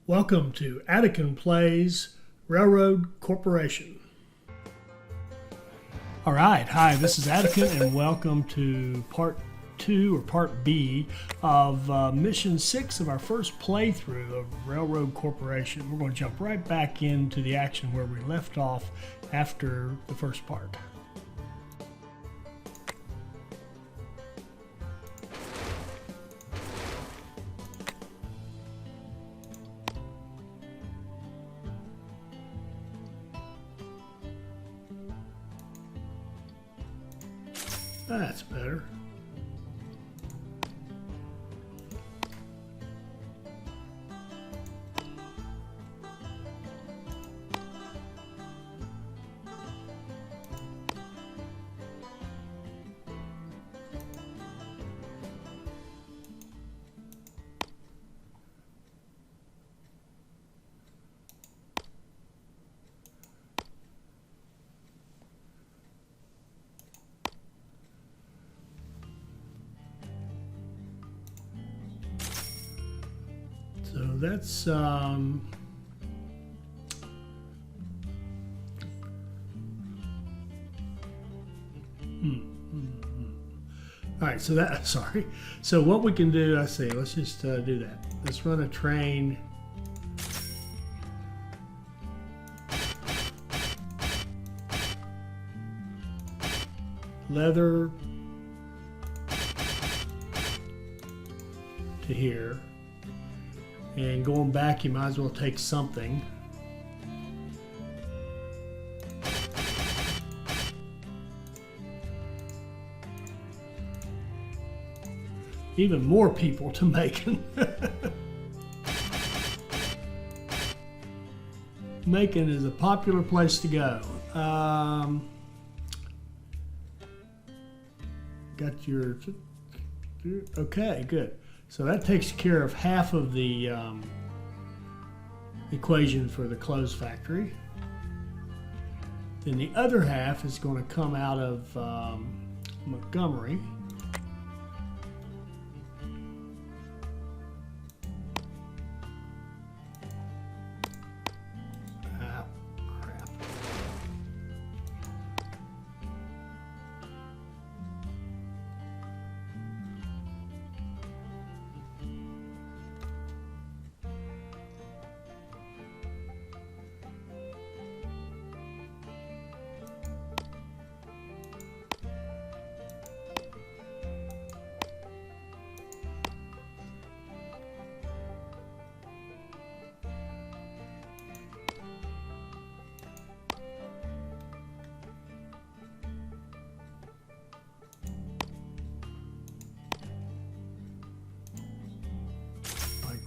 Welcome to Attican Plays Railroad Corporation. All right, hi, this is Attican, and welcome to part 2 or part B of mission 6 of our first playthrough of Railroad Corporation. We're going to jump right back into the action where we left off after the first part. That's better. So that's all right, so that, sorry. So what we can do, let's see, let's just do that. Let's run a train. Leather to here. And going back, you might as well take something. Even more people to Macon. Macon is a popular place to go. Got your... Okay, good. So that takes care of half of the equation for the clothes factory. Then the other half is going to come out of Montgomery. Ah, crap.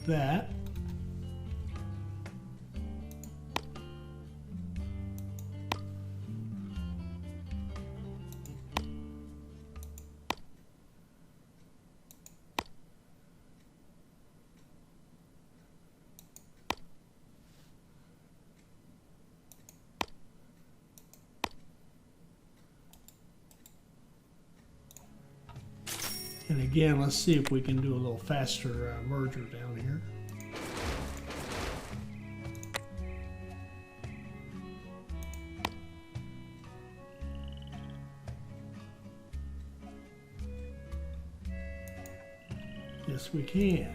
That. And again, let's see if we can do a little faster merger down here. Yes, we can.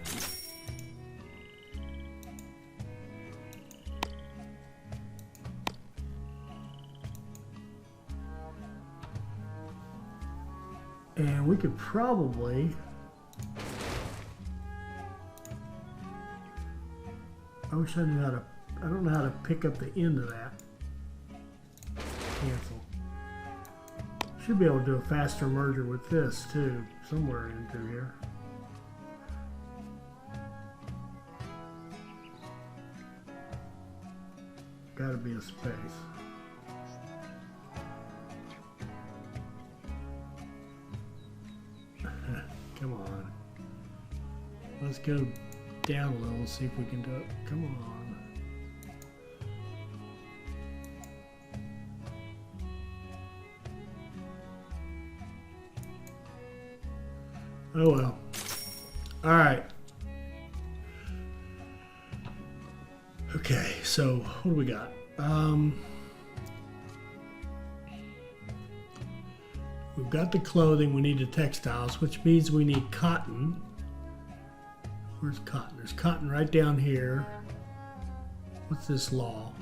And we could probably, I wish I knew how to, I don't know how to pick up the end of that. Cancel. Should be able to do a faster merger with this too, somewhere in through here. Gotta be a space. Come on. Let's go down a little, see if we can do it. Come on. Oh well. All right. so what do we got? We've got the clothing, we need the textiles, which means we need cotton. Where's cotton? There's cotton right down here. What's this law?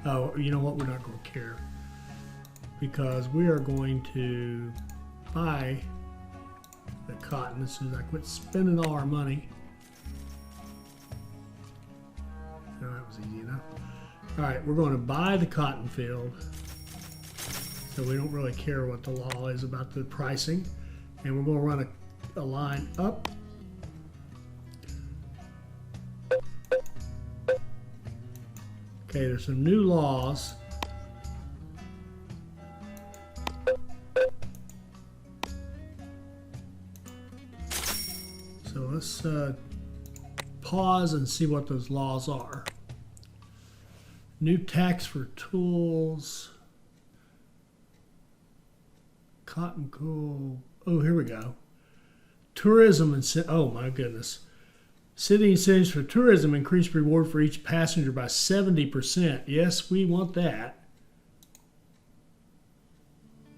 Oh, you know what? We're not going to care because we are going to buy the cotton as soon as I quit spending all our money. Oh, that was easy enough. All right, we're going to buy the cotton field. So we don't really care what the law is about the pricing. And we're going to run a line up. Okay, there's some new laws. So let's pause and see what those laws are. New tax for tools. Cotton cool. Oh, here we go. Tourism and oh my goodness. City incentives for tourism increased reward for each passenger by 70%. Yes, we want that.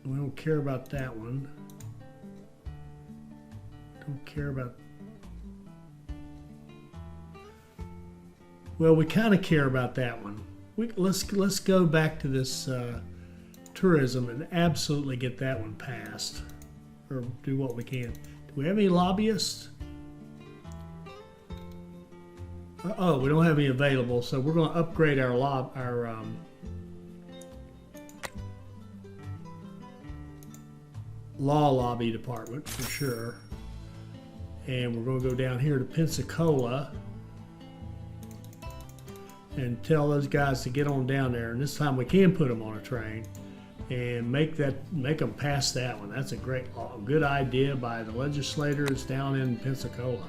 We don't care about that one. Don't care about. Well, we kind of care about that one. Let's go back to this tourism and absolutely get that one passed, or do what we can. Do we have any lobbyists? Oh, we don't have any available, so we're going to upgrade our law lobby department for sure. And we're going to go down here to Pensacola and tell those guys to get on down there. And this time we can put them on a train and make them pass that one. That's a good idea by the legislators down in Pensacola.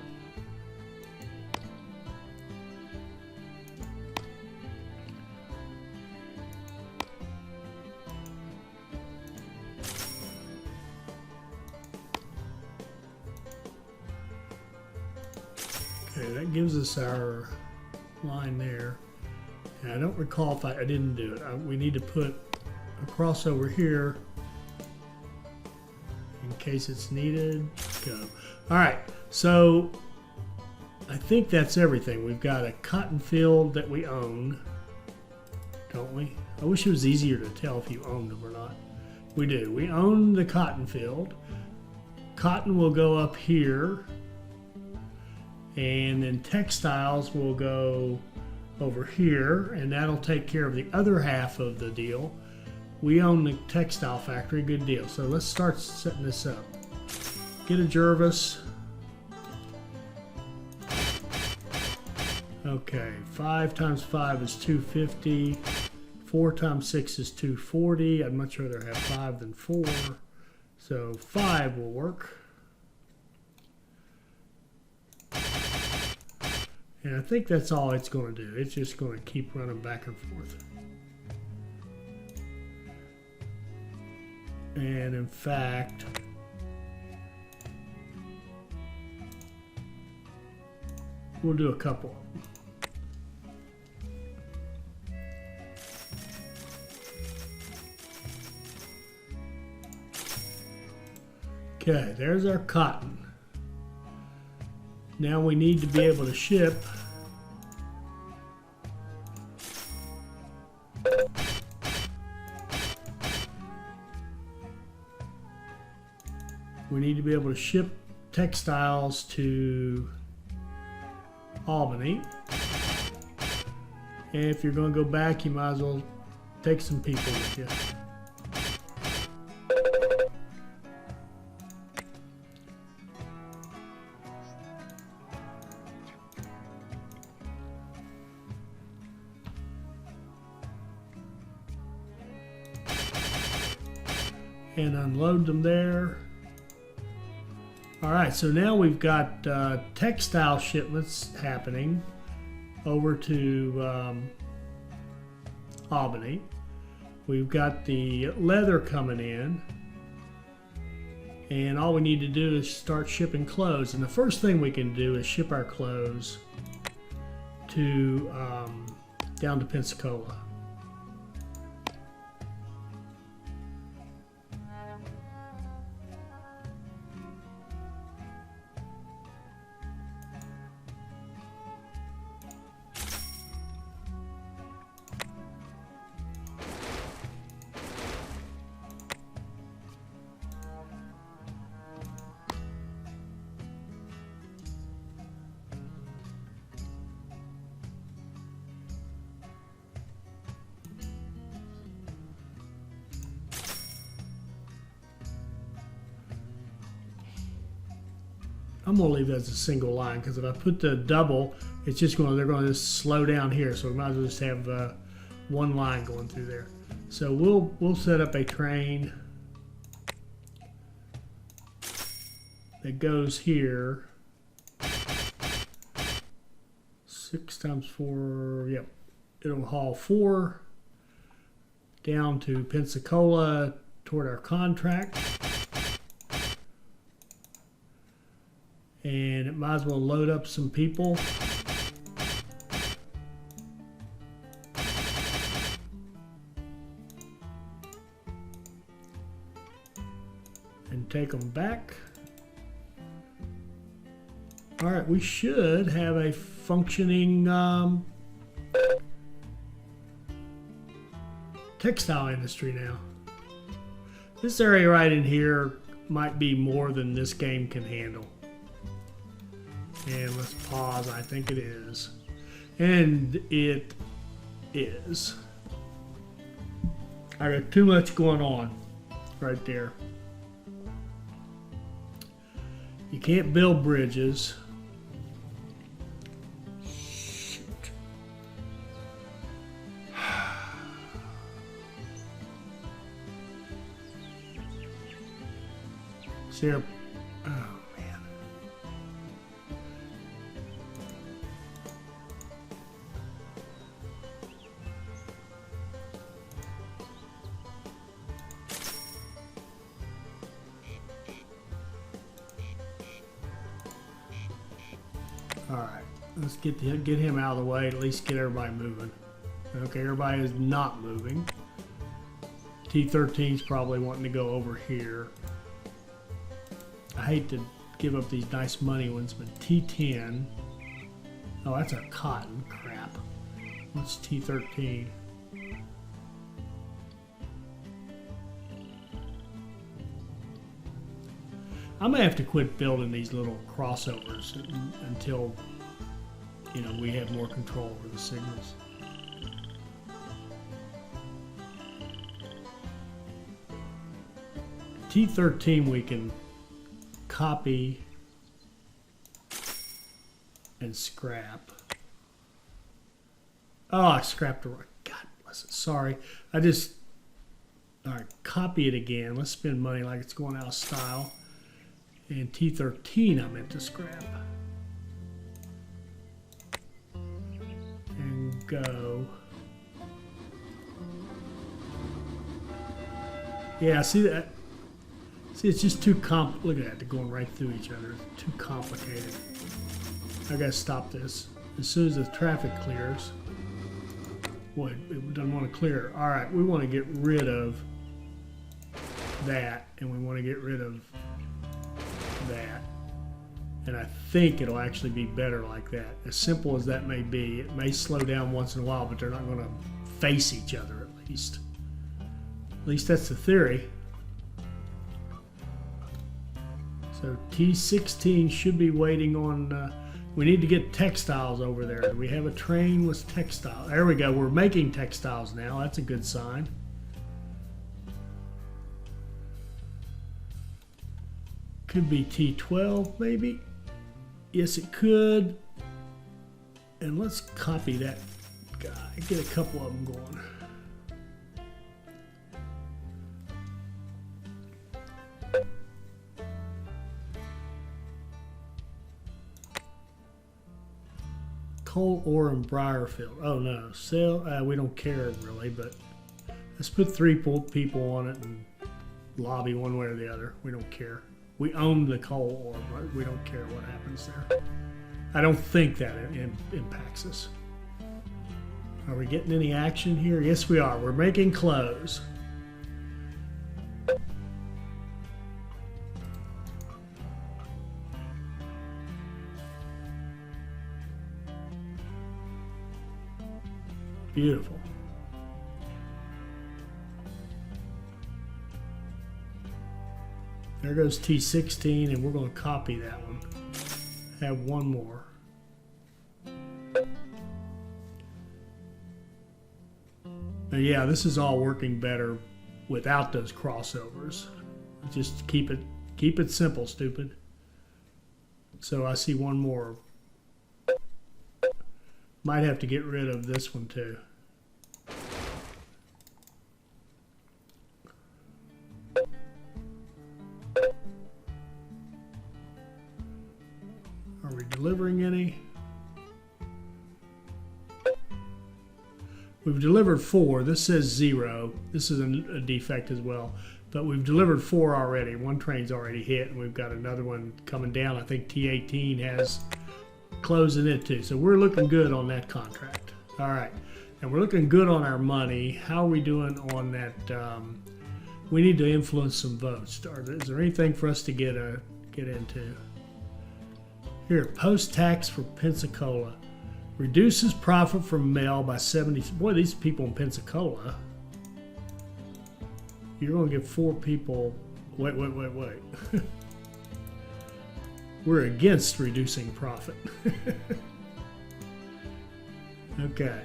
Okay, that gives us our line there. And I don't recall if I didn't do it. We need to put a crossover here in case it's needed. Go. All right, so I think that's everything. We've got a cotton field that we own, don't we? I wish it was easier to tell if you owned them or not. We do. We own the cotton field. Cotton will go up here, and then textiles will go over here, and that'll take care of the other half of the deal. We own the textile factory, good deal. So let's start setting this up. Get a Jervis. Okay, 5 times 5 is 250. 4 times 6 is 240. I'd much rather have 5 than 4. So 5 will work. And I think that's all it's going to do. It's just going to keep running back and forth. And in fact, we'll do a couple. Okay, there's our cotton. Now we need to be able to ship textiles to Albany. And if you're going to go back, you might as well take some people with you. And unload them there. All right, so now we've got textile shipments happening over to Albany. We've got the leather coming in, and all we need to do is start shipping clothes. And the first thing we can do is ship our clothes to down to Pensacola. I'm gonna leave that as a single line because if I put the double, it's just they're going to slow down here. So we might as well just have one line going through there. So we'll set up a train that goes here. 6 times 4. Yep, it'll haul 4 down to Pensacola toward our contract. And it might as well load up some people. And take them back. All right, we should have a functioning textile industry now. This area right in here might be more than this game can handle. And let's pause. I think it is. And it is. I got too much going on right there. You can't build bridges. Shoot. Sarah. Oh, man. All right, let's get him out of the way. At least get everybody moving. Okay, everybody is not moving. T13's probably wanting to go over here. I hate to give up these nice money ones, but T10. Oh, that's a cotton crap. What's T13? I'm gonna have to quit building these little crossovers until, you know, we have more control over the signals. T13 we can copy and scrap. Oh, I scrapped the right. God bless it. Sorry. All right, copy it again. Let's spend money like it's going out of style. And T13 I meant to scrap. And go. Yeah, see that? See, it's just too look at that, they're going right through each other. It's too complicated. I gotta stop this. As soon as the traffic clears. Boy, it doesn't want to clear. All right, we want to get rid of that, and we want to get rid of that. And I think it'll actually be better like that. As simple as that may be, it may slow down once in a while, but they're not going to face each other at least. At least that's the theory. So T16 should be waiting on, we need to get textiles over there. Do we have a train with textiles? There we go, we're making textiles now. That's a good sign. Could be T12 maybe. Yes, it could. And let's copy that guy. Get a couple of them going. Coal ore and Briarfield. Oh no, sell. We don't care really, but let's put 3 people on it and lobby one way or the other. We don't care. We own the coal ore, but we don't care what happens there. I don't think that impacts us. Are we getting any action here? Yes, we are. We're making close. Beautiful. There goes T16, and we're going to copy that one. Have one more. Now, yeah, this is all working better without those crossovers. Just keep it simple, stupid. So I see one more. Might have to get rid of this one too. Are we delivering any? We've delivered 4. This says 0. This is a defect as well. But we've delivered 4 already. One train's already hit, and we've got another one coming down. I think T18 has closing it too. So we're looking good on that contract. All right. And we're looking good on our money. How are we doing on that? We need to influence some votes. Is there anything for us to get into? Here, post-tax for Pensacola. Reduces profit from mail by 70. Boy, these people in Pensacola. You're going to get 4 people. Wait. We're against reducing profit. Okay.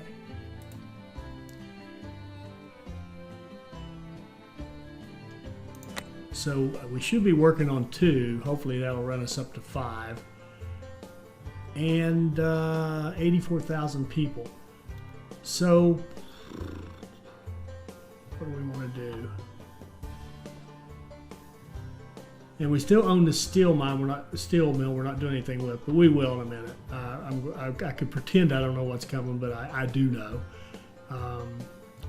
So we should be working on 2. Hopefully that'll run us up to 5. And 84,000 people. So what do we want to do? And we still own the steel mine. We're not steel mill. We're not doing anything with, but we will in a minute. I could pretend I don't know what's coming, but I do know.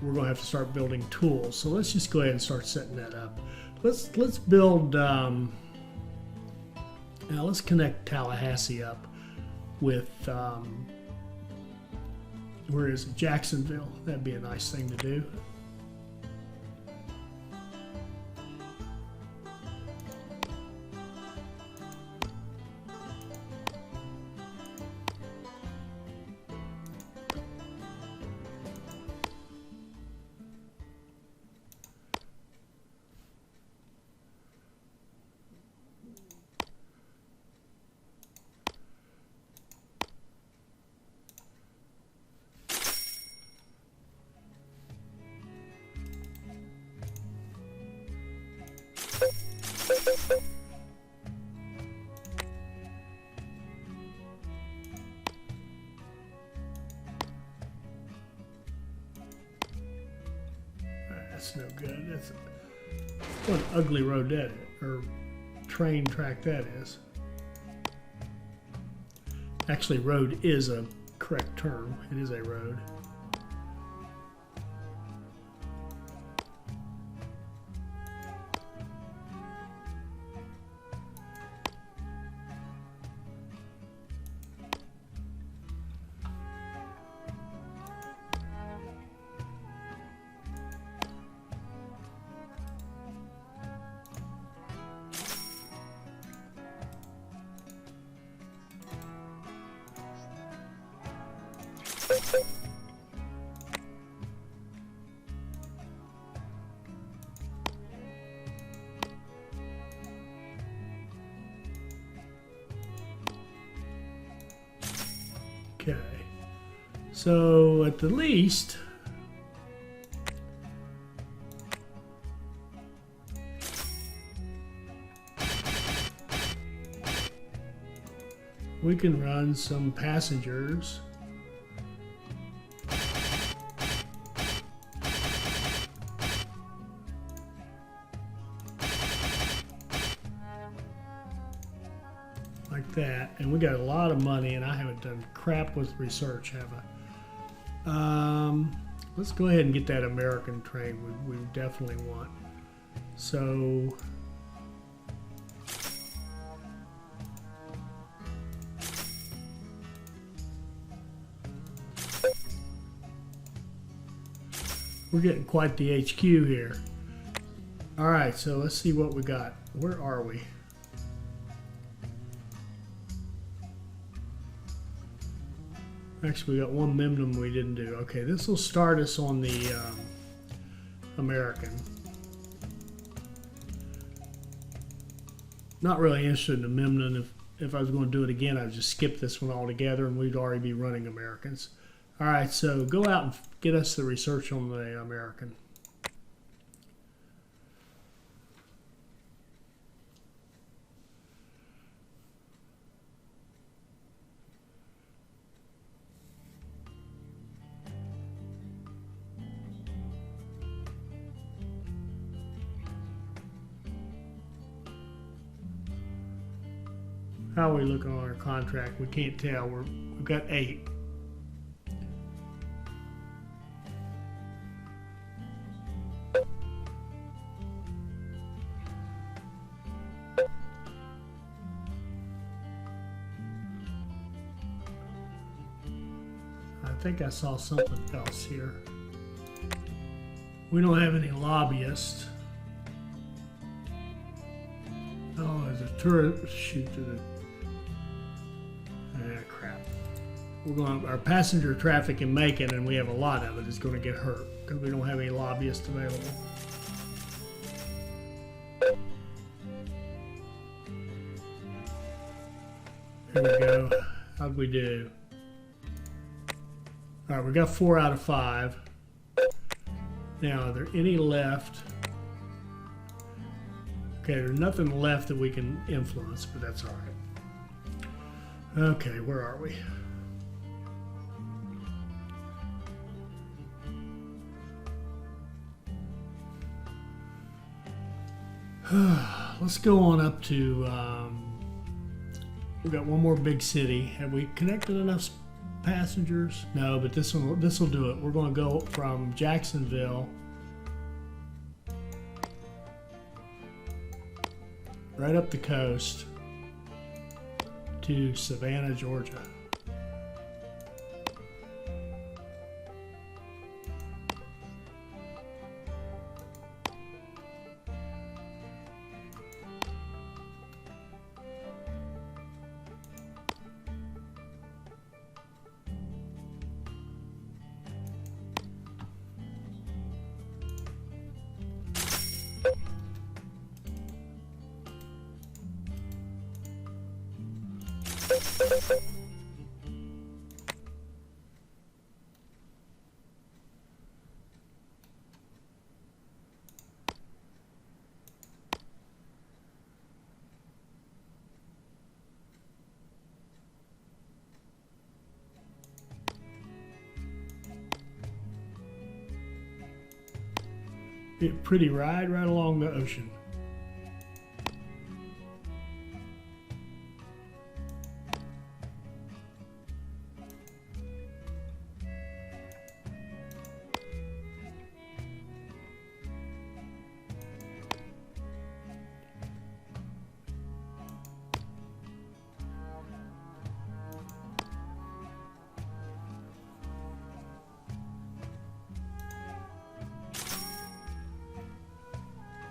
We're going to have to start building tools. So let's just go ahead and start setting that up. Let's build. Now let's connect Tallahassee up with where is it? Jacksonville. That'd be a nice thing to do. That's no good. That's what an ugly road that is, or train track that is. Actually, road is a correct term. It is a road. Okay, so at the least, we can run some passengers. Like that, and we got a lot of money, and I haven't done crap with research, have I? Let's go ahead and get that American train. We definitely want. So we're getting quite the HQ here. All right, so let's see what we got. Where are we? Actually, we got one Memnum we didn't do. Okay, this will start us on the American. Not really interested in the Memnon. If I was going to do it again, I'd just skip this one altogether and we'd already be running Americans. All right, so go out and get us the research on the American. How are we looking on our contract? We can't tell. We've got 8. I think I saw something else here. We don't have any lobbyists. Oh, there's a tourist shoot to the. Ah, crap. We're going. Our passenger traffic in Macon, and we have a lot of it, is going to get hurt because we don't have any lobbyists available. Here we go. How'd we do? All right, we got 4 out of 5. Now, are there any left? Okay, there's nothing left that we can influence, but that's all right. Okay, where are we? Let's go on up to, we've got one more big city. Have we connected enough passengers? No, but this will do it. We're going to go from Jacksonville right up the coast to Savannah, Georgia. Be a pretty ride right along the ocean.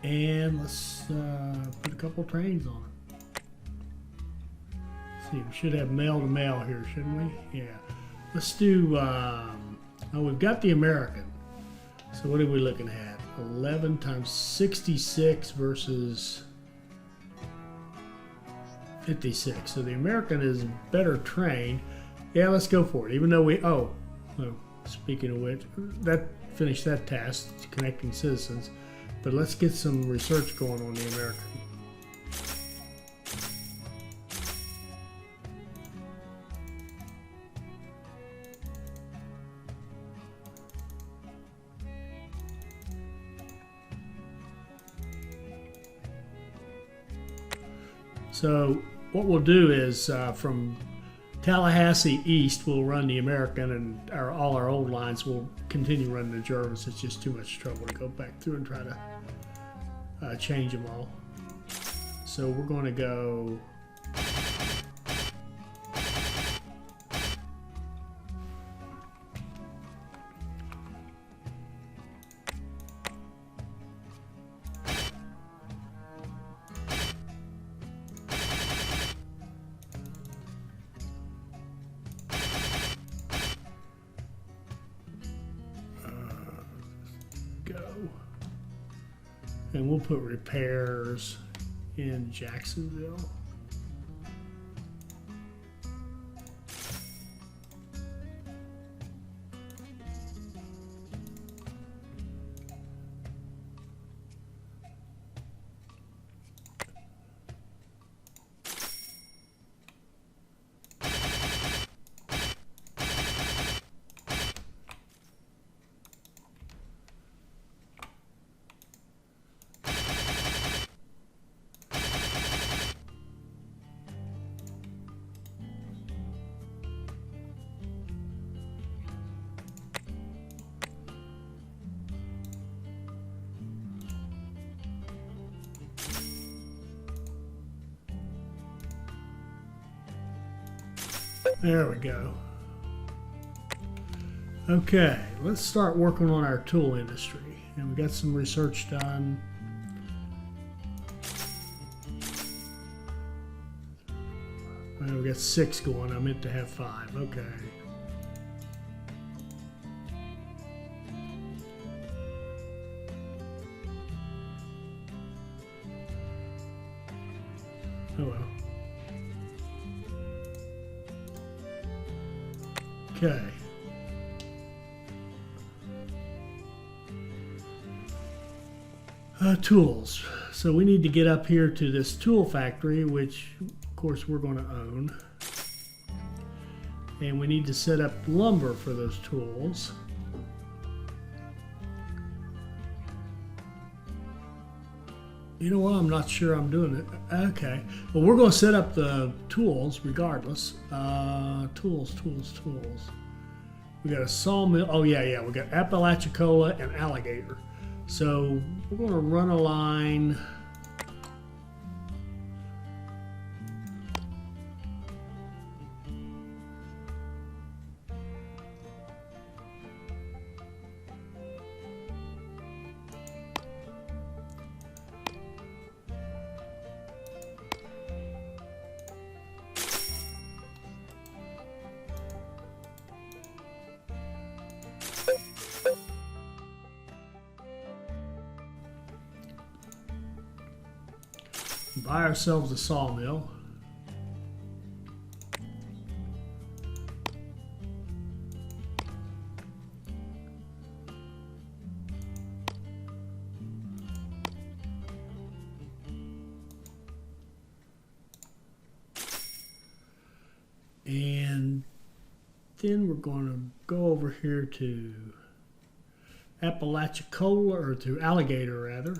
And let's put a couple trains on it. Let's see, we should have mail to mail here, shouldn't we? Yeah. Let's do, oh, we've got the American. So what are we looking at? 11 times 66 versus 56. So the American is better trained. Yeah, let's go for it. Even though we, oh, well, speaking of which, that finished that task, connecting citizens. But let's get some research going on the American. So what we'll do is from Tallahassee east, we'll run the American, and all our old lines will continue running the Jervis. It's just too much trouble to go back through and try to change them all. So we're going to go And we'll put repairs in Jacksonville. There we go. Okay, let's start working on our tool industry. And we got some research done. We got 6 going. I meant to have 5. Okay. Oh well. Okay. Tools. So we need to get up here to this tool factory, which of course we're going to own. And we need to set up lumber for those tools. You know what? I'm not sure I'm doing it. Okay. Well, we're going to set up the tools regardless. Tools. We got a sawmill. Oh, yeah. We got Apalachicola and Alligator. So we're going to run a line. Buy ourselves a sawmill. And then we're going to go over here to Apalachicola, or to Alligator rather.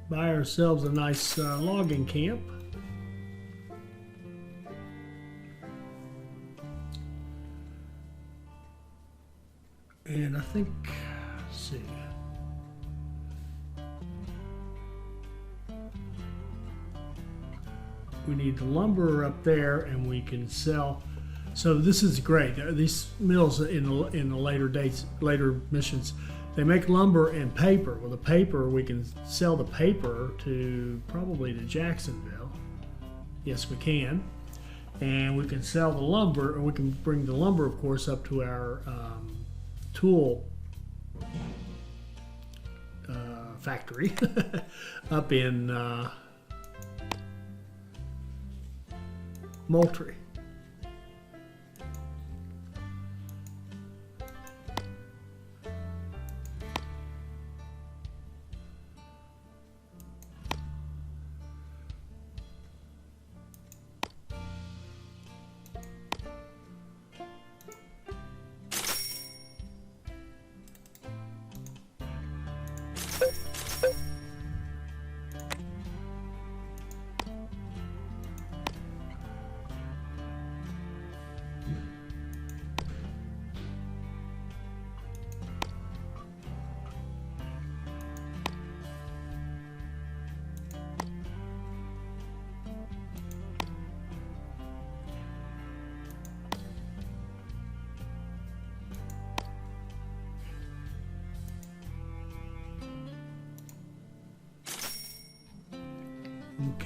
Buy ourselves a nice logging camp. And I think, let's see. We need the lumber up there, and we can sell. So this is great. These mills in the later dates, later missions, they make lumber and paper. Well, the paper, we can sell the paper to probably to Jacksonville. Yes, we can. And we can sell the lumber, and we can bring the lumber, of course, up to our tool factory up in Moultrie.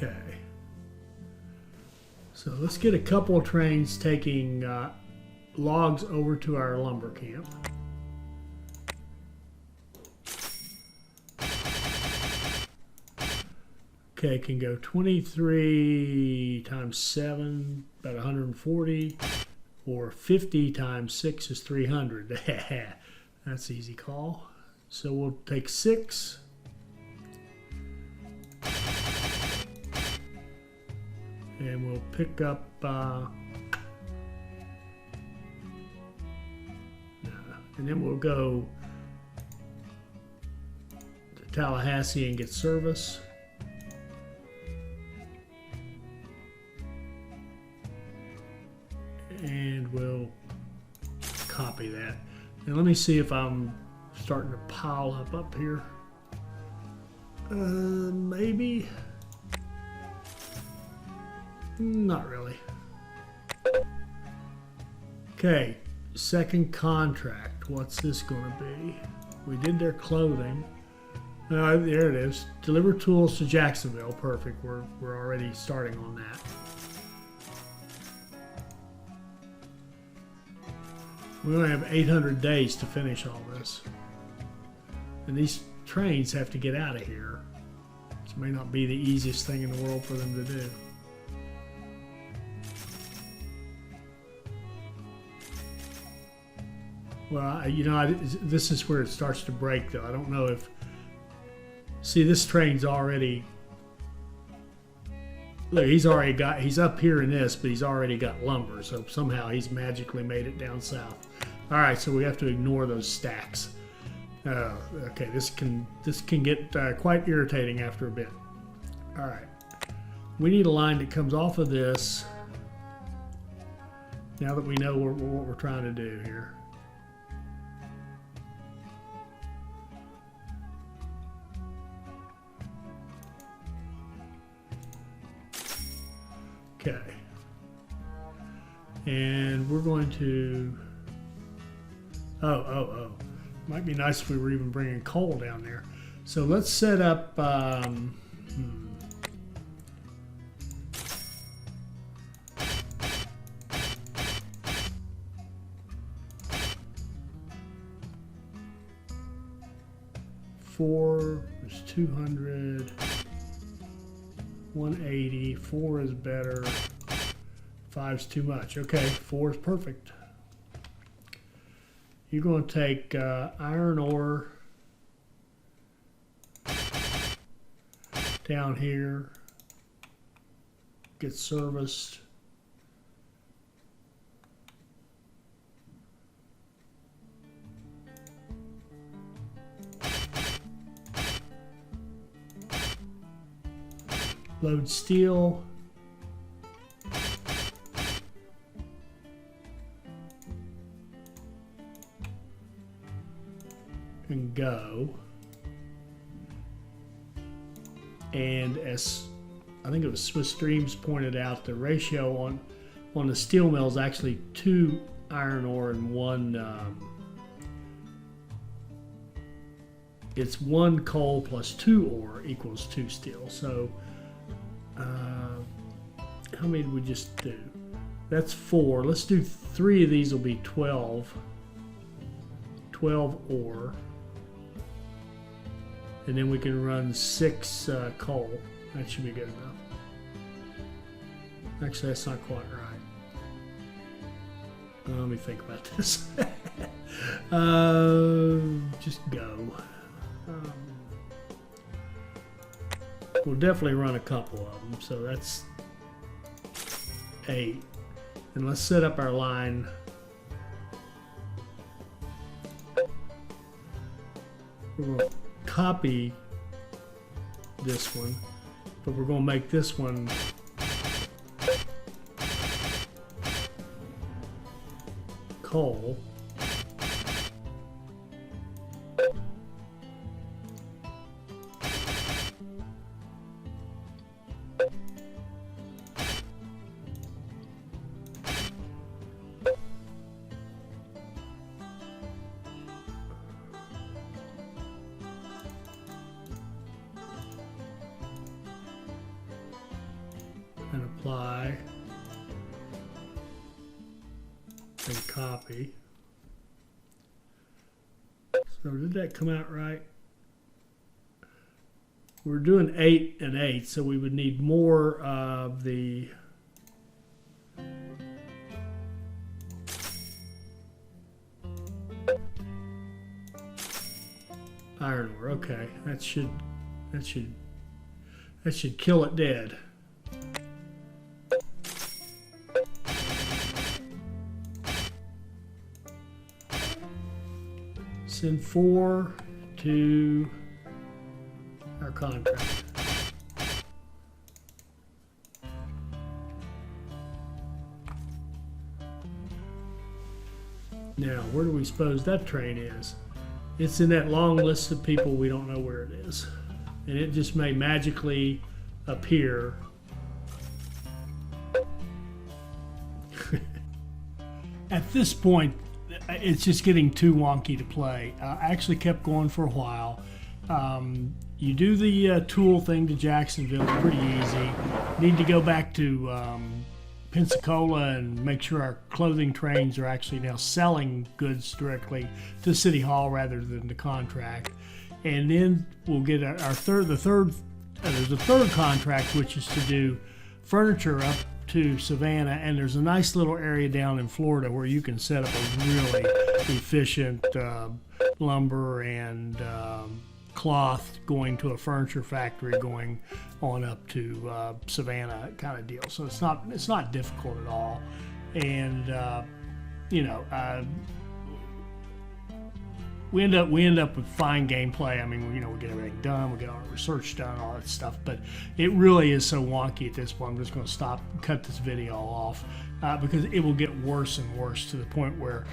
Okay. So let's get a couple of trains taking logs over to our lumber camp. Okay, can go 23 times 7, about 140, or 50 times 6 is 300. That's an easy call. So we'll take 6. And we'll pick up, and then we'll go to Tallahassee and get service. And we'll copy that. And let me see if I'm starting to pile up here. Maybe. Not really. Okay, second contract. What's this going to be? We did their clothing. There it is. Deliver tools to Jacksonville. Perfect. We're already starting on that. We only have 800 days to finish all this. And these trains have to get out of here. This may not be the easiest thing in the world for them to do. Well, you know, this is where it starts to break, though. I don't know if... See, this train's already... Look, he's up here in this, but he's already got lumber, so somehow he's magically made it down south. All right, so we have to ignore those stacks. Okay, this can get quite irritating after a bit. All right, we need a line that comes off of this. Now that we know what we're trying to do here. Okay, and we're going to, might be nice if we were even bringing coal down there. So let's set up, four is 200. 180, 4 is better, 5's too much. Okay, 4 is perfect. You're going to take iron ore down here, get serviced. Load steel. And go. And as I think it was Swiss Dreams pointed out, the ratio on the steel mill is actually 2 iron ore and 1 it's 1 coal plus 2 ore equals 2 steel. So how many did we just do? That's 4. Let's do 3 of these will be 12. 12 ore. And then we can run 6 coal. That should be good enough. Actually, that's not quite right. Let me think about this. Just go. We'll definitely run a couple of them, so that's 8. And let's set up our line. We're going to copy this one, but we're going to make this one coal. apply and copy. So did that come out right? We're doing 8 and 8, so we would need more of the iron ore. Okay, that should kill it dead. Send 4 to our contract. Now, where do we suppose that train is? It's in that long list of people we don't know where it is. And it just may magically appear. At this point, it's just getting too wonky to play. I actually kept going for a while. You do the tool thing to Jacksonville, it's pretty easy. Need to go back to Pensacola and make sure our clothing trains are actually now selling goods directly to City Hall rather than the contract. And then we'll get there's a third contract, which is to do furniture up to Savannah, and there's a nice little area down in Florida where you can set up a really efficient lumber and cloth going to a furniture factory going on up to Savannah kind of deal. So it's not difficult at all, and we end up with fine gameplay. I mean, we get everything done, we get all our research done, all that stuff, but it really is so wonky at this point. I'm just going to cut this video off because it will get worse and worse to the point where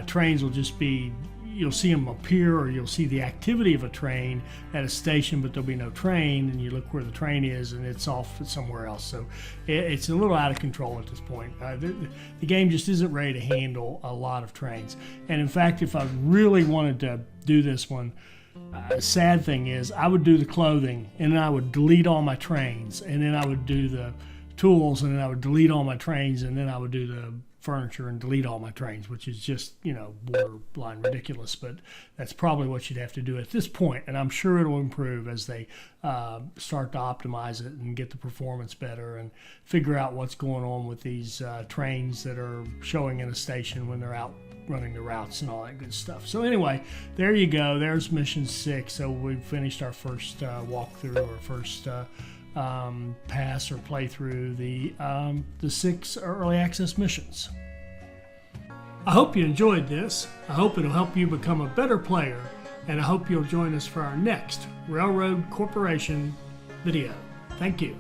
trains will just be, you'll see them appear, or you'll see the activity of a train at a station, but there'll be no train, and you look where the train is and it's off somewhere else. So it's a little out of control at this point. The game just isn't ready to handle a lot of trains. And in fact, if I really wanted to do this one, the sad thing is I would do the clothing, and then I would delete all my trains, and then I would do the tools, and then I would delete all my trains, and then I would do the furniture and delete all my trains, which is just, borderline ridiculous, but that's probably what you'd have to do at this point. And I'm sure it'll improve as they start to optimize it and get the performance better and figure out what's going on with these trains that are showing in a station when they're out running the routes and all that good stuff. So anyway, there you go. There's mission 6. So we finished our first walkthrough, or first pass or play through the 6 early access missions. I hope you enjoyed this. I hope it'll help you become a better player, and I hope you'll join us for our next Railroad Corporation video. Thank you.